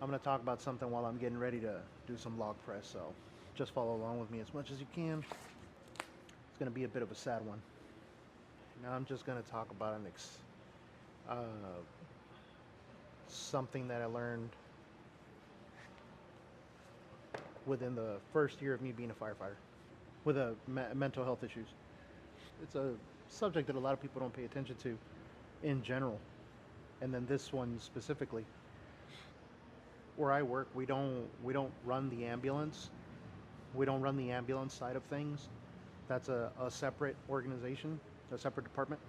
I'm going to talk about something while I'm getting ready to do some log press, so just follow along with me as much as you can. It's going to be a bit of a sad one. Now I'm just going to talk about uh, something that I learned within the first year of me being a firefighter with mental health issues. It's a subject that a lot of people don't pay attention to in general, and then this one specifically. Where I work, we don't run the ambulance. We don't run the ambulance side of things. That's a separate organization, a separate department.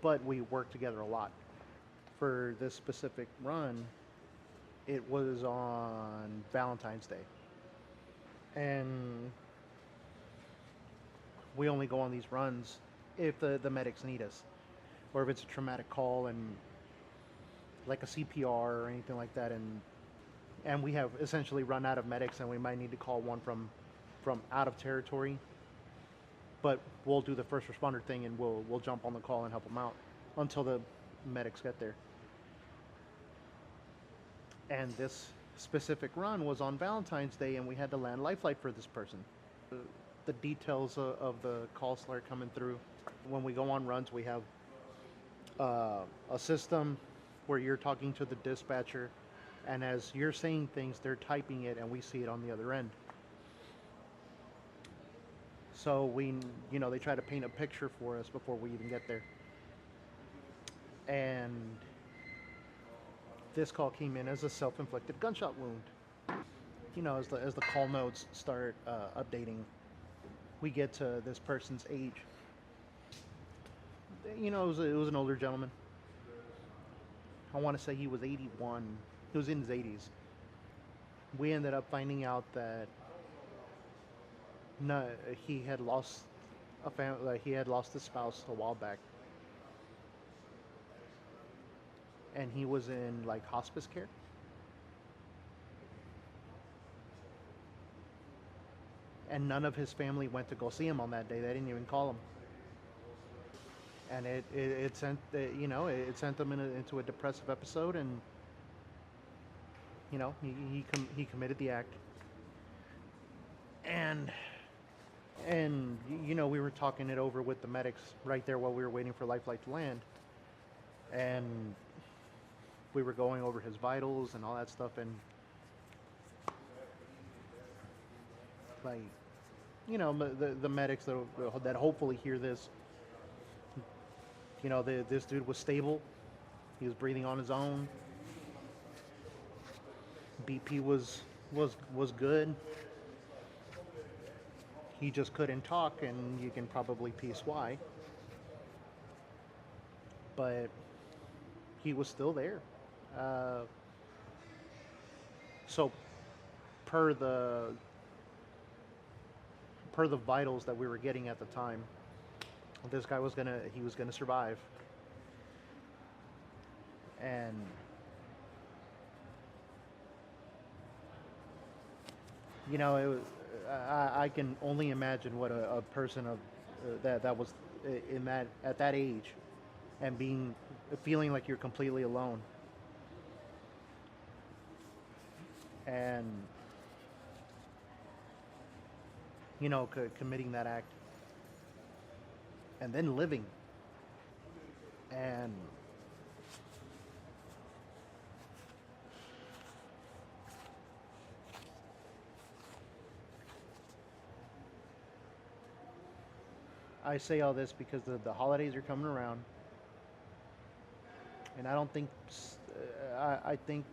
But we work together a lot. For this specific run, it was on Valentine's Day, and we only go on these runs if the medics need us, or if it's a traumatic call and like a CPR or anything like that, and we have essentially run out of medics, and we might need to call one from out of territory. But we'll do the first responder thing, and we'll jump on the call and help them out until the medics get there. And this specific run was on Valentine's Day, and we had to land lifeline for this person. The details of the call start coming through. When we go on runs, we have a system where you're talking to the dispatcher, and as you're saying things, they're typing it, and we see it on the other end. So they try to paint a picture for us before we even get there. And this call came in as a self-inflicted gunshot wound. As the call notes start updating, we get to this person's age. It was an older gentleman. I want to say he was 81. He was in his 80s. We ended up finding out that no, he had lost a family. He had lost his spouse a while back, and he was in like hospice care. And none of his family went to go see him on that day. They didn't even call him, and it sent it sent him into a depressive episode, and he committed the act. And we were talking it over with the medics right there while we were waiting for Lifeline to land, and we were going over his vitals and all that stuff, and like the medics that hopefully hear this, this dude was stable. He was breathing on his own. BP was good. He just couldn't talk, and you can probably piece why. But he was still there. Uh, so per the per the vitals that we were getting at the time, this guy was gonna survive. And it was, I can only imagine what a person of that was in that at that age, and feeling like you're completely alone, and committing that act, and then living. And I say all this because the holidays are coming around, and I think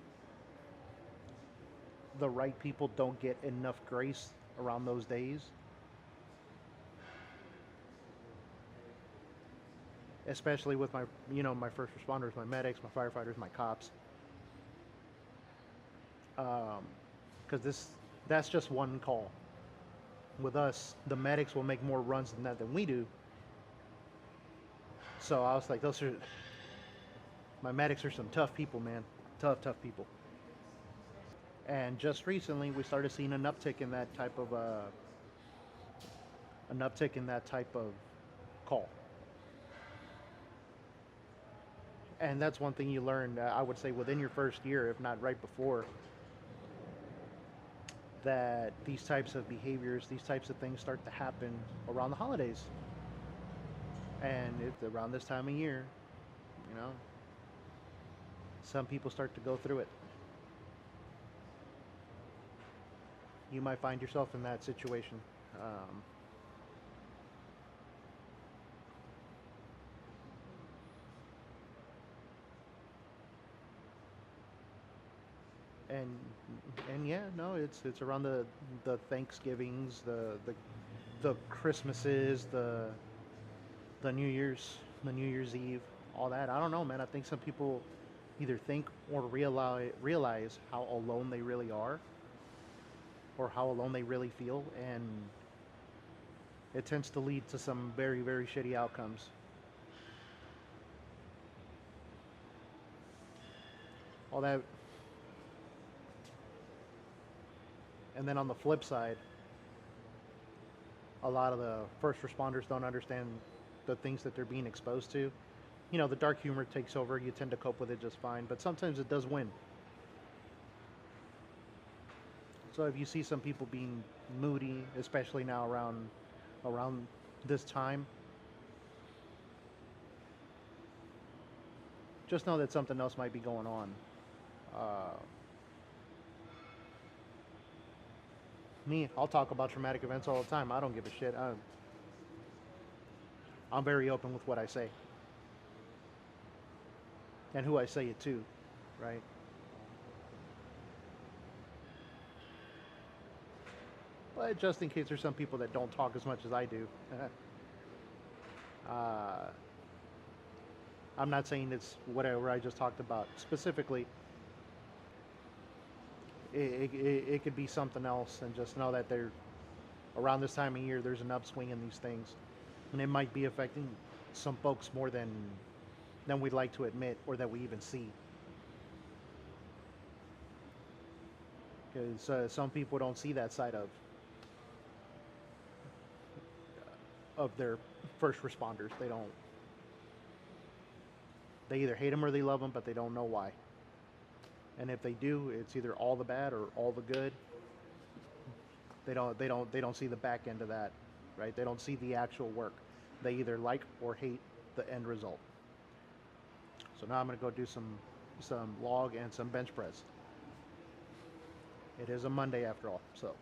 the right people don't get enough grace around those days, especially with my first responders, my medics, my firefighters, my cops, because that's just one call. With us, the medics will make more runs than that than we do. So I was like, my medics are some tough people, man. Tough people. And just recently, we started seeing an uptick in that type of call. And that's one thing you learn, I would say, within your first year, if not right before, that these types of behaviors, these types of things start to happen around the holidays. And it's around this time of year, you know, some people start to go through it. You might find yourself in that situation. Um, and and yeah, no, it's around the Thanksgivings, the Christmases, the New Year's Eve, all that. I don't know, man. I think some people either think or realize how alone they really are, or how alone they really feel, and it tends to lead to some very very shitty outcomes. All that, and then on the flip side, a lot of the first responders don't understand the things that they're being exposed to. You know, the dark humor takes over. You tend to cope with it just fine, but sometimes it does win. So if you see some people being moody, especially now around this time, just know that something else might be going on. Uh, Me, I'll talk about traumatic events all the time. I don't give a shit. I'm very open with what I say and who I say it to, right? But just in case there's some people that don't talk as much as I do, uh, I'm not saying it's whatever I just talked about specifically. It could be something else, and just know that they're around this time of year. There's an upswing in these things, and it might be affecting some folks more than we'd like to admit or that we even see. Because some people don't see that side of their first responders. They don't. They either hate them or they love them, but they don't know why. And if they do, it's either all the bad or all the good. They don't see the back end of that, right? They don't see the actual work. They either like or hate the end result. So now I'm gonna go do some log and some bench press. It is a Monday after all, so